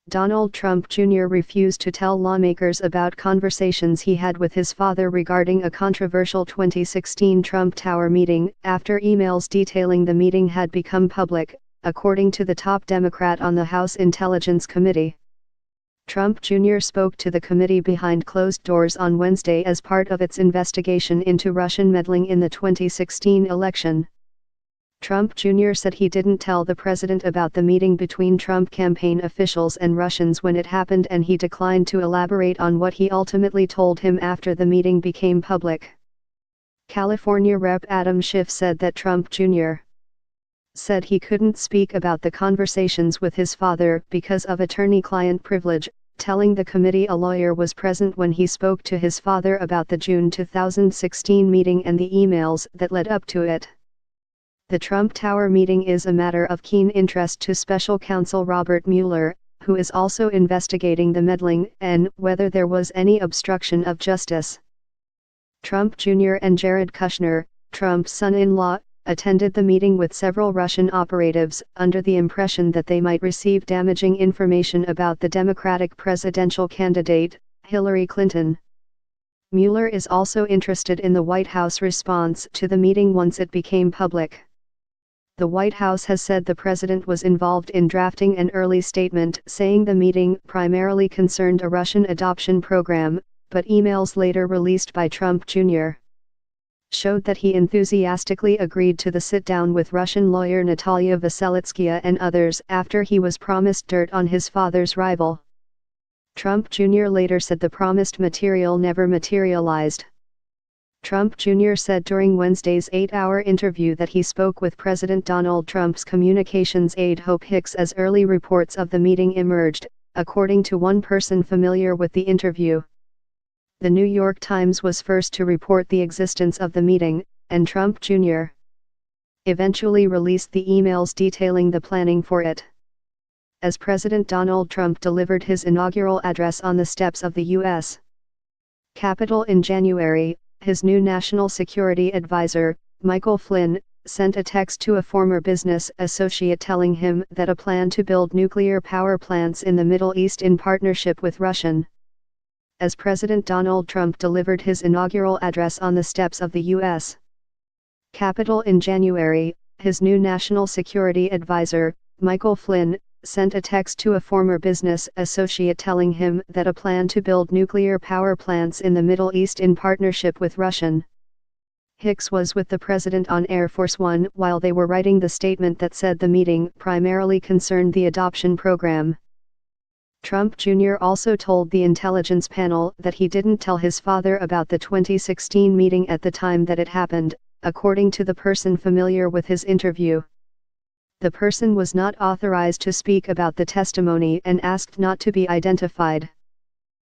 Donald Trump Jr. refused to tell lawmakers about conversations he had with his father regarding a controversial 2016 Trump Tower meeting, after emails detailing the meeting had become public, according to the top Democrat on the House Intelligence Committee. Trump Jr. spoke to the committee behind closed doors on Wednesday as part of its investigation into Russian meddling in the 2016 election. Trump Jr. said he didn't tell the president about the meeting between Trump campaign officials and Russians when it happened, and he declined to elaborate on what he ultimately told him after the meeting became public. California Rep. Adam Schiff said that Trump Jr. said he couldn't speak about the conversations with his father because of attorney-client privilege, telling the committee a lawyer was present when he spoke to his father about the June 2016 meeting and the emails that led up to it. The Trump Tower meeting is a matter of keen interest to special counsel Robert Mueller, who is also investigating the meddling and whether there was any obstruction of justice. Trump Jr. and Jared Kushner, Trump's son-in-law, attended the meeting with several Russian operatives, under the impression that they might receive damaging information about the Democratic presidential candidate, Hillary Clinton. Mueller is also interested in the White House response to the meeting once it became public. The White House has said the president was involved in drafting an early statement saying the meeting primarily concerned a Russian adoption program, but emails later released by Trump Jr. showed that he enthusiastically agreed to the sit-down with Russian lawyer Natalia Veselitskaya and others after he was promised dirt on his father's rival. Trump Jr. later said the promised material never materialized. Trump Jr. said during Wednesday's 8-hour interview that he spoke with President Donald Trump's communications aide Hope Hicks as early reports of the meeting emerged, according to one person familiar with the interview. The New York Times was first to report the existence of the meeting, and Trump Jr. eventually released the emails detailing the planning for it. As President Donald Trump delivered his inaugural address on the steps of the U.S. Capitol in January, his new national security advisor, Michael Flynn, sent a text to a former business associate telling him that a plan to build nuclear power plants in the Middle East in partnership with Russian. As President Donald Trump delivered his inaugural address on the steps of the U.S. Capitol in January, his new national security advisor, Michael Flynn, sent a text to a former business associate telling him that a plan to build nuclear power plants in the Middle East in partnership with Russian. Hicks was with the president on Air Force One while they were writing the statement that said the meeting primarily concerned the adoption program. Trump Jr. also told the intelligence panel that he didn't tell his father about the 2016 meeting at the time that it happened, according to the person familiar with his interview. The person was not authorized to speak about the testimony and asked not to be identified.